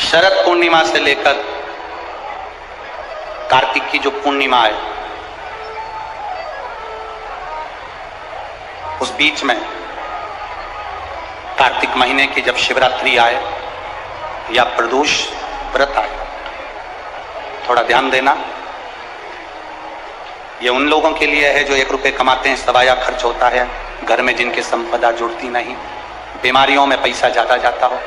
शरद पूर्णिमा से लेकर कार्तिक की जो पूर्णिमा है, उस बीच में कार्तिक महीने की जब शिवरात्रि आए या प्रदोष व्रत आए, थोड़ा ध्यान देना। ये उन लोगों के लिए है जो 1 रुपये कमाते हैं, सवाया खर्च होता है, घर में जिनकी संपदा जुड़ती नहीं, बीमारियों में पैसा ज्यादा जाता हो,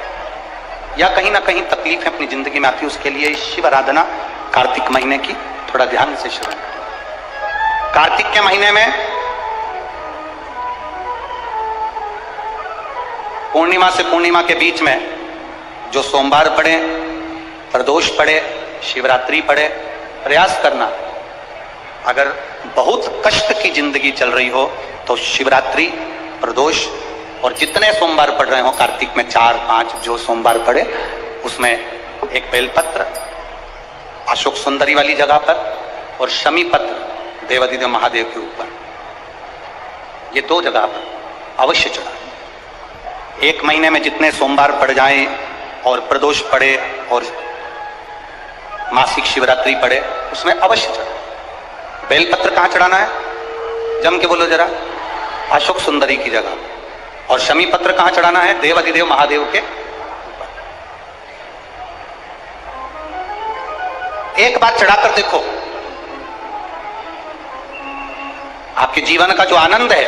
या कहीं ना कहीं तकलीफें अपनी जिंदगी में आती है, उसके लिए शिव आराधना कार्तिक महीने की थोड़ा ध्यान से श्रवण करें। कार्तिक के महीने में पूर्णिमा से पूर्णिमा के बीच में जो सोमवार पड़े, प्रदोष पड़े, शिवरात्रि पड़े, प्रयास करना। अगर बहुत कष्ट की जिंदगी चल रही हो तो शिवरात्रि, प्रदोष और जितने सोमवार पड़ रहे हो कार्तिक में 4-5 जो सोमवार पड़े, उसमें एक बेलपत्र अशोक सुंदरी वाली जगह पर और शमी पत्र देवादिदेव महादेव के ऊपर, ये 2 जगह पर अवश्य चढ़ाएं। 1 महीने में जितने सोमवार पड़ जाएं और प्रदोष पड़े और मासिक शिवरात्रि पड़े, उसमें अवश्य चढ़ाएं। बेलपत्र कहां चढ़ाना है? जम के बोलो जरा। अशोक सुंदरी की जगह। और शमी पत्र कहां चढ़ाना है? देवादिदेव महादेव के ऊपर। एक बार चढ़ाकर देखो, आपके जीवन का जो आनंद है,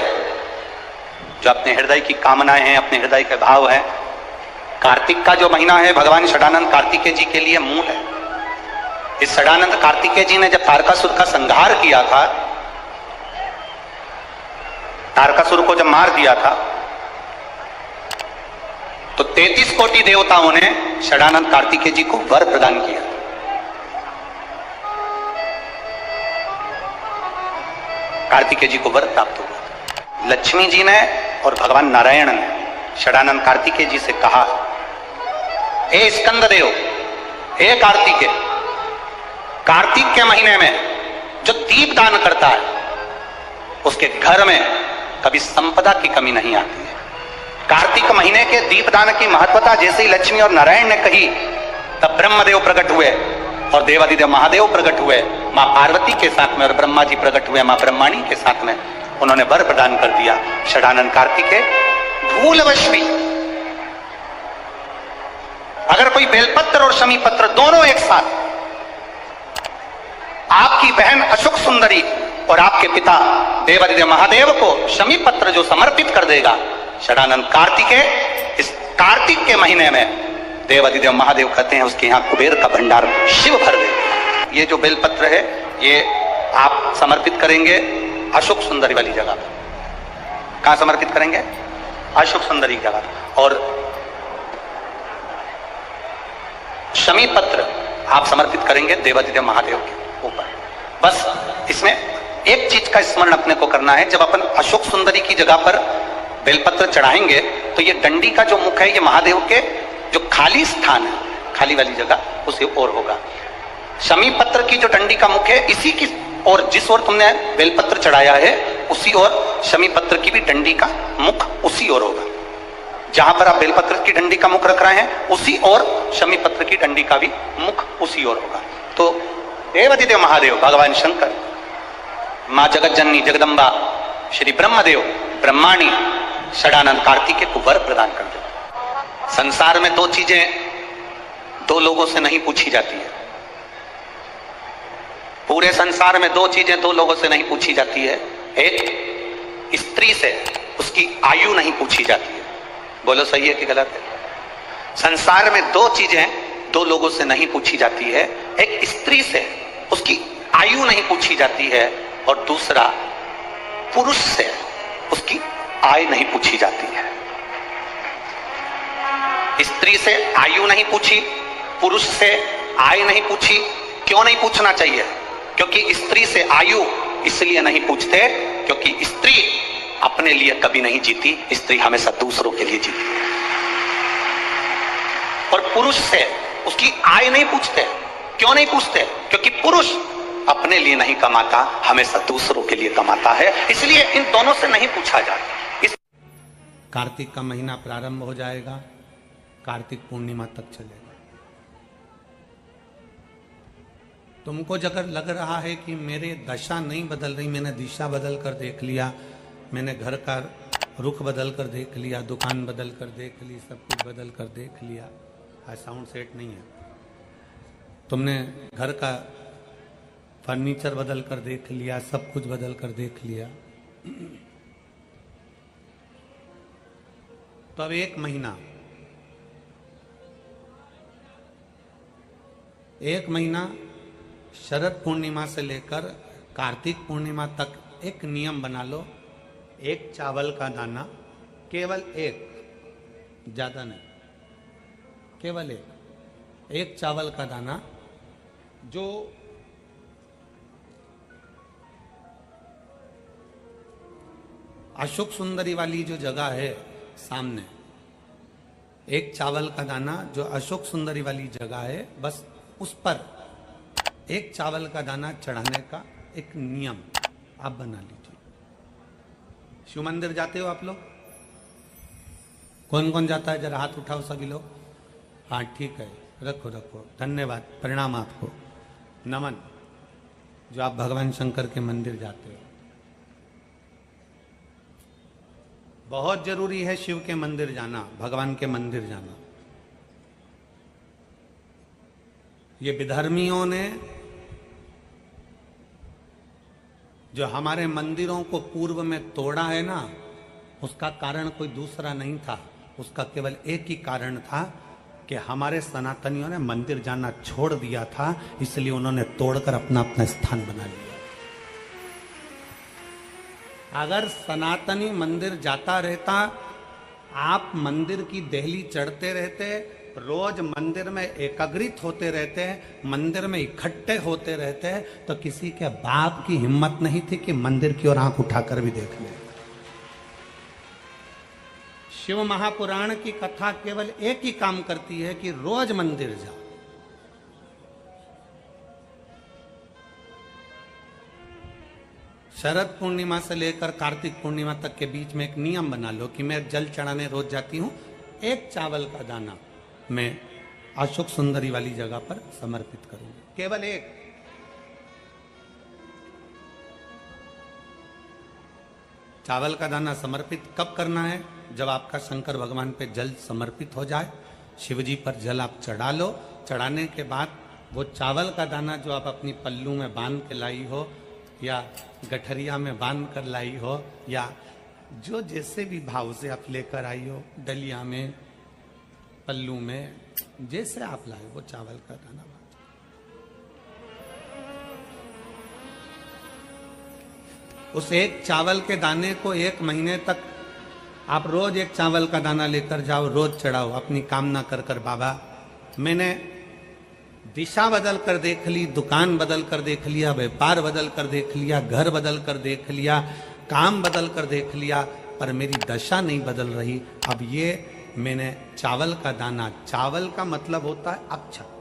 जो अपने हृदय की कामनाएं हैं, अपने हृदय के भाव हैं, कार्तिक का जो महीना है भगवान षडानंद कार्तिकेय जी के लिए मूल है। इस षडानंद कार्तिकेय जी ने जब तारकासुर का संहार किया था, तारकासुर को जब मार दिया था, तो 33 कोटि देवताओं ने षडानंद कार्तिकेय जी को वर प्रदान किया। कार्तिकेय जी को वर प्राप्त हुआ। लक्ष्मी जी ने और भगवान नारायण ने षडानंद कार्तिकेय जी से कहा, हे स्कंद देव, हे कार्तिकेय, कार्तिक के महीने में जो दीप दान करता है उसके घर में कभी संपदा की कमी नहीं आती है। कार्तिक महीने के दीपदान की महत्वता जैसे ही लक्ष्मी और नारायण ने कही, तब ब्रह्मदेव प्रकट हुए और देवादिदेव महादेव प्रकट हुए मां पार्वती के साथ में, और ब्रह्मा जी प्रकट हुए मां ब्रह्माणी के साथ में। उन्होंने वर प्रदान कर दिया। षडानंद कार्तिकेय भूलवश भी अगर कोई बेलपत्र और शमी पत्र दोनों एक साथ आपकी बहन अशोक सुंदरी और आपके पिता देवादिदेव महादेव को शमी पत्र जो समर्पित कर देगा, षडानंद कार्तिकेय इस कार्तिक के महीने में देवादिदेव महादेव कहते हैं उसके यहाँ कुबेर का भंडार शिव भर दे। ये जो बेलपत्र है ये आप समर्पित करेंगे अशोक सुंदरी वाली जगह पर। कहां समर्पित करेंगे? अशोक सुंदरी की जगह पर। और शमी पत्र आप समर्पित करेंगे देवादिदेव महादेव के ऊपर। बस इसमें एक चीज का स्मरण अपने को करना है, जब अपन अशोक सुंदरी की जगह पर बेलपत्र चढ़ाएंगे तो ये डंडी का जो मुख है ये महादेव के जो खाली स्थान है, खाली वाली जगह, उसे ओर होगा। शमी पत्र की जो डंडी का मुख है इसी की और जिस ओर तुमने बेलपत्र चढ़ाया है उसी ओर शमी पत्र की भी डंडी का मुख उसी ओर होगा। जहां पर आप बेलपत्र की डंडी का मुख रख रहे हैं उसी ओर शमी पत्र की डंडी का भी मुख उसी ओर होगा। तो देवादिदेव महादेव, भगवान शंकर, मां जगत जननी जगदम्बा, श्री ब्रह्मदेव, ब्रह्माणी षडानंद कार्तिकेय को वर प्रदान कर दे। संसार में 2 चीजें 2 लोगों से नहीं पूछी जाती है। पूरे संसार में 2 चीजें 2 लोगों से नहीं पूछी जाती है। एक, स्त्री से उसकी आयु नहीं पूछी जाती है। बोलो सही है कि गलत है? संसार में 2 चीजें 2 लोगों से नहीं पूछी जाती है। एक, स्त्री से उसकी आयु नहीं पूछी जाती है, और दूसरा, पुरुष से उसकी आय नहीं पूछी जाती है। स्त्री से आयु नहीं पूछी, पुरुष से आय नहीं पूछी। क्यों नहीं पूछना चाहिए? क्योंकि स्त्री से आयु इसलिए नहीं पूछते क्योंकि स्त्री अपने लिए कभी नहीं जीती, स्त्री हमेशा दूसरों के लिए जीती। और पुरुष से उसकी आय नहीं पूछते। क्यों नहीं पूछते? क्योंकि पुरुष अपने लिए नहीं कमाता, हमेशा दूसरों के लिए कमाता है, इसलिए इन दोनों से नहीं पूछा जाता। कार्तिक का महीना प्रारंभ हो जाएगा, कार्तिक पूर्णिमा तक चलेगा। तुमको अगर लग रहा है कि मेरे दशा नहीं बदल रही, मैंने दिशा बदल कर देख लिया, मैंने घर का रुख बदल कर देख लिया, दुकान बदल कर देख ली, सब कुछ बदल कर देख लिया, आज साउंड सेट नहीं है, तुमने घर का फर्नीचर बदल कर देख लिया, सब कुछ बदल कर देख लिया, तो अब एक महीना शरद पूर्णिमा से लेकर कार्तिक पूर्णिमा तक एक नियम बना लो, एक चावल का दाना, केवल एक, ज्यादा नहीं, केवल एक चावल का दाना, जो अशोक सुंदरी वाली जो जगह है सामने, एक चावल का दाना जो अशोक सुंदरी वाली जगह है, बस उस पर एक चावल का दाना चढ़ाने का एक नियम आप बना लीजिए। शिव मंदिर जाते हो आप लोग? कौन कौन जाता है? जरा हाथ उठाओ सभी लोग। हाँ ठीक है, रखो रखो, धन्यवाद, प्रणाम आपको, नमन, जो आप भगवान शंकर के मंदिर जाते हो। बहुत जरूरी है शिव के मंदिर जाना, भगवान के मंदिर जाना। ये विधर्मियों ने जो हमारे मंदिरों को पूर्व में तोड़ा है ना, उसका कारण कोई दूसरा नहीं था, उसका केवल एक ही कारण था कि हमारे सनातनियों ने मंदिर जाना छोड़ दिया था, इसलिए उन्होंने तोड़कर अपना अपना स्थान बना लिया। अगर सनातनी मंदिर जाता रहता, आप मंदिर की देहली चढ़ते रहते, रोज मंदिर में एकाग्रित होते रहते, मंदिर में इकट्ठे होते रहते, तो किसी के बाप की हिम्मत नहीं थी कि मंदिर की ओर आंख उठाकर भी देख ले। शिव महापुराण की कथा केवल एक ही काम करती है कि रोज मंदिर जाओ। शरद पूर्णिमा से लेकर कार्तिक पूर्णिमा तक के बीच में एक नियम बना लो कि मैं जल चढ़ाने रोज जाती हूं, एक चावल का दाना मैं अशोक सुंदरी वाली जगह पर समर्पित करूंगी, केवल एक। चावल का दाना समर्पित कब करना है? जब आपका शंकर भगवान पे जल समर्पित हो जाए, शिव जी पर जल आप चढ़ा लो, चढ़ाने के बाद वो चावल का दाना जो आप अपनी पल्लू में बांध के लाई हो, या गठरिया में बांध कर लाई हो, या जो जैसे भी भाव से आप लेकर आई हो, डलिया में, पल्लू में, जैसे आप लाए वो चावल का दाना, उस एक चावल के दाने को एक महीने तक आप रोज एक चावल का दाना लेकर जाओ, रोज चढ़ाओ, अपनी कामना कर कर बाबा मैंने दिशा बदल कर देख ली, दुकान बदल कर देख लिया, व्यापार बदल कर देख लिया, घर बदल कर देख लिया, काम बदल कर देख लिया, पर मेरी दशा नहीं बदल रही। अब ये मैंने चावल का दाना, चावल का मतलब होता है अक्षत,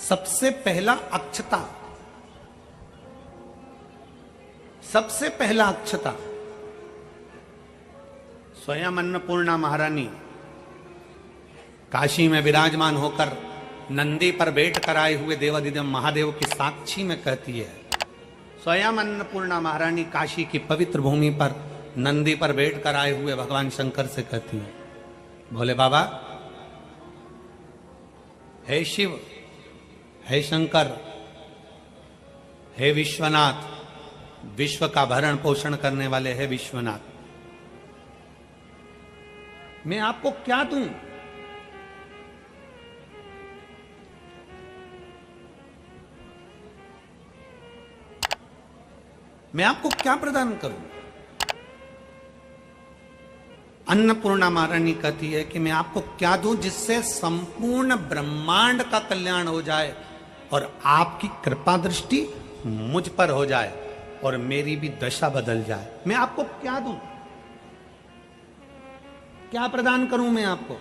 सबसे पहला अक्षता, सबसे पहला अक्षता स्वयं अन्नपूर्णा महारानी काशी में विराजमान होकर नंदी पर बैठ कर आए हुए देवाधिदेव महादेव की साक्षी में कहती है, स्वयं अन्नपूर्णा महारानी काशी की पवित्र भूमि पर नंदी पर बैठ कर आए हुए भगवान शंकर से कहती है, भोले बाबा, हे शिव, हे शंकर, हे विश्वनाथ, विश्व का भरण पोषण करने वाले हे विश्वनाथ, मैं आपको क्या दूं? मैं आपको क्या प्रदान करूं? अन्नपूर्णा महारानी कहती है कि मैं आपको क्या दूं जिससे संपूर्ण ब्रह्मांड का कल्याण हो जाए और आपकी कृपा दृष्टि मुझ पर हो जाए और मेरी भी दशा बदल जाए। मैं आपको क्या दूं? क्या प्रदान करूं मैं आपको?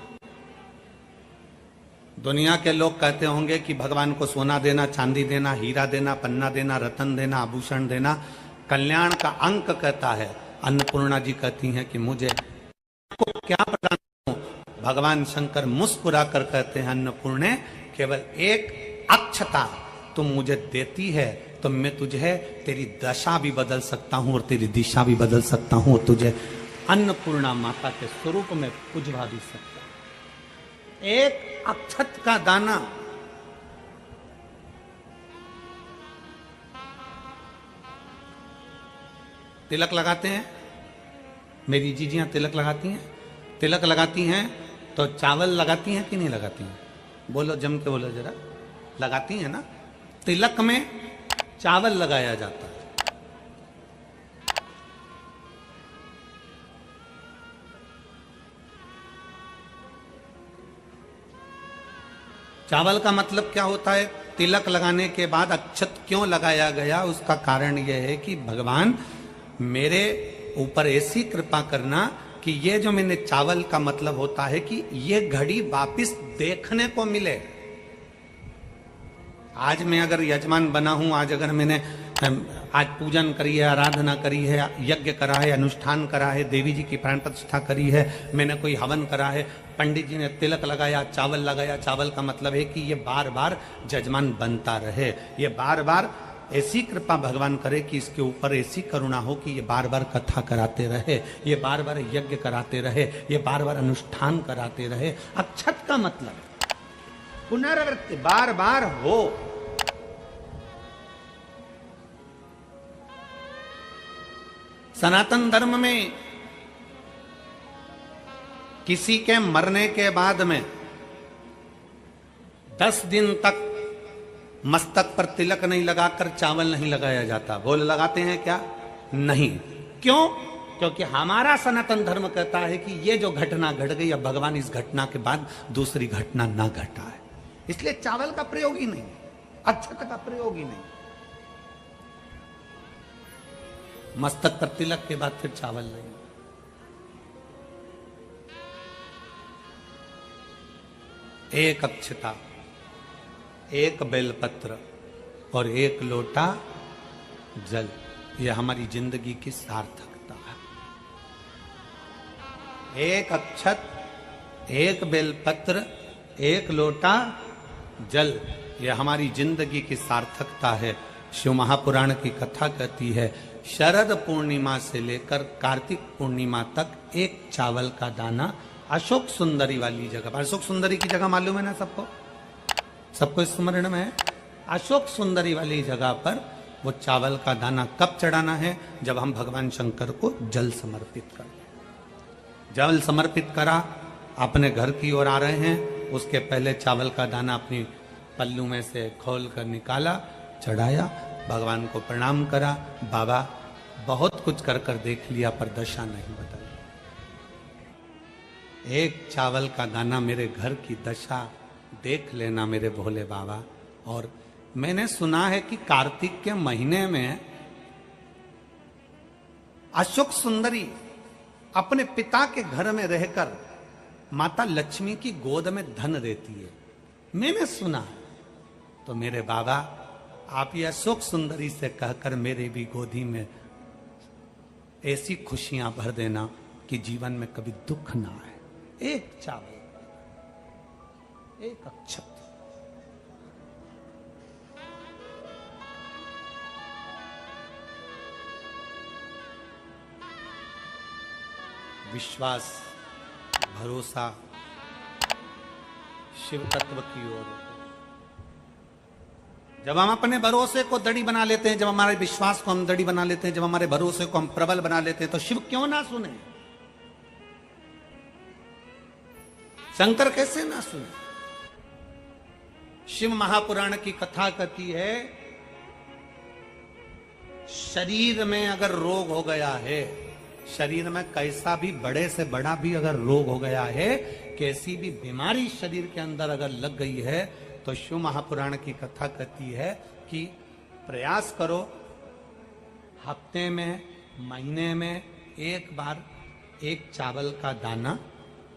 दुनिया के लोग कहते होंगे कि भगवान को सोना देना, चांदी देना, हीरा देना, पन्ना देना, रतन देना, आभूषण देना कल्याण का अंक कहता है। अन्नपूर्णा जी कहती हैं कि मुझे को क्या प्रदान करूं? भगवान शंकर मुस्कुरा कर कहते हैं, अन्नपूर्णे केवल एक अक्षता तुम मुझे देती है तो मैं तुझे तेरी दशा भी बदल सकता हूं और तेरी दिशा भी बदल सकता हूं और तुझे अन्नपूर्णा माता के स्वरूप में पुजवा भी सकता हूं। एक अक्षत का दाना, तिलक लगाते हैं, मेरी जीजियां तिलक लगाती हैं, तिलक लगाती हैं तो चावल लगाती हैं कि नहीं लगाती हैं? बोलो, जम के बोलो जरा। लगाती हैं ना? तिलक में चावल लगाया जाता है। चावल का मतलब क्या होता है? तिलक लगाने के बाद अक्षत क्यों लगाया गया? उसका कारण यह है कि भगवान मेरे ऊपर ऐसी कृपा करना कि ये जो मैंने चावल का मतलब होता है कि ये घड़ी वापिस देखने को मिले। आज मैं अगर यजमान बना हूं, आज अगर मैंने आज पूजन करी है, आराधना करी है, यज्ञ करा है, अनुष्ठान करा है, देवी जी की प्राण प्रतिष्ठा करी है, मैंने कोई हवन करा है, पंडित जी ने तिलक लगाया, चावल लगाया। चावल का मतलब है कि ये बार बार जजमान बनता रहे, ये बार बार ऐसी कृपा भगवान करे कि इसके ऊपर ऐसी करुणा हो कि ये बार बार कथा कराते रहे, ये बार बार यज्ञ कराते रहे, ये बार बार अनुष्ठान कराते रहे। अक्षत का मतलब पुनरावृत्ति, बार बार हो। सनातन धर्म में किसी के मरने के बाद में 10 दिन तक मस्तक पर तिलक नहीं लगाकर चावल नहीं लगाया जाता। बोल, लगाते हैं क्या? नहीं। क्यों? क्योंकि हमारा सनातन धर्म कहता है कि ये जो घटना घट गई, अब भगवान इस घटना के बाद दूसरी घटना ना घटा है, इसलिए चावल का प्रयोग ही नहीं, अक्षत का प्रयोग ही नहीं। मस्तक पर तिलक के बाद फिर चावल नहीं। एक अक्षता, एक बेलपत्र और एक लोटा जल, यह हमारी जिंदगी की सार्थकता है। एक अक्षत, एक बेलपत्र, एक लोटा जल, यह हमारी जिंदगी की सार्थकता है। शिव महापुराण की कथा कहती है, शरद पूर्णिमा से लेकर कार्तिक पूर्णिमा तक एक चावल का दाना अशोक सुंदरी वाली जगह, अशोक सुंदरी की जगह मालूम है ना सबको? सबको स्मरण में है? अशोक सुंदरी वाली जगह पर वो चावल का दाना कब चढ़ाना है? जब हम भगवान शंकर को जल समर्पित कर, जल समर्पित करा, अपने घर की ओर आ रहे हैं, उसके पहले चावल का दाना अपनी पल्लू में से खोल कर निकाला, चढ़ाया, भगवान को प्रणाम करा। बाबा बहुत कुछ कर कर देख लिया पर दशा नहीं बदली। एक चावल का दाना मेरे घर की दशा देख लेना मेरे भोले बाबा। और मैंने सुना है कि कार्तिक के महीने में अशोक सुंदरी अपने पिता के घर में रहकर माता लक्ष्मी की गोद में धन देती है, मैंने सुना। तो मेरे बाबा, आप ये अशोक सुंदरी से कहकर मेरे भी गोदी में ऐसी खुशियां भर देना कि जीवन में कभी दुख ना आए। एक चावल, एक अक्षत, विश्वास, भरोसा शिव तत्व की ओर। जब हम अपने भरोसे को दड़ी बना लेते हैं, जब हमारे विश्वास को हम दड़ी बना लेते हैं, जब हमारे भरोसे को हम प्रबल बना लेते हैं, तो शिव क्यों ना सुने? शंकर कैसे ना सुने? शिव महापुराण की कथा कहती है, शरीर में अगर रोग हो गया है, शरीर में कैसा भी बड़े से बड़ा भी अगर रोग हो गया है, कैसी भी बीमारी शरीर के अंदर अगर लग गई है, तो शिव महापुराण की कथा कहती है कि प्रयास करो, हफ्ते में, महीने में एक बार एक चावल का दाना,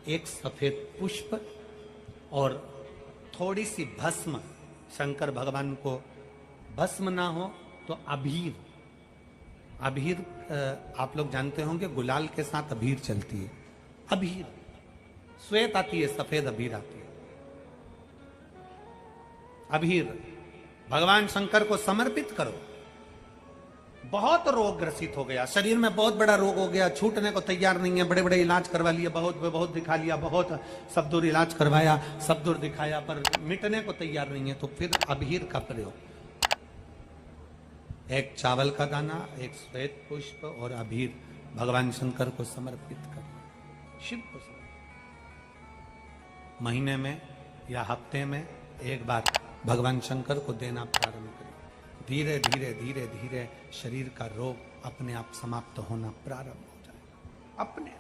एक सफेद पुष्प और थोड़ी सी भस्म, शंकर भगवान को भस्म ना हो तो अबीर, अबीर आप लोग जानते होंगे गुलाल के साथ अबीर चलती है, अबीर, श्वेत आती है, सफेद अबीर आती है। अबीर भगवान शंकर को समर्पित करो। बहुत रोग ग्रसित हो गया, शरीर में बहुत बड़ा रोग हो गया, छूटने को तैयार नहीं है, बड़े बड़े इलाज करवा लिए, बहुत दिखा लिया, बहुत सब दूर इलाज करवाया, सब दूर दिखाया, पर मिटने को तैयार नहीं है। तो फिर अबीर का प्रयोग, एक चावल का दाना, एक श्वेत पुष्प और अबीर भगवान शंकर को समर्पित करिए, शिव को समर्पित। महीने में या हफ्ते में एक बार भगवान शंकर को देना प्रारंभ करिए। धीरे धीरे धीरे धीरे शरीर का रोग अपने आप समाप्त होना प्रारंभ हो जाएगा अपने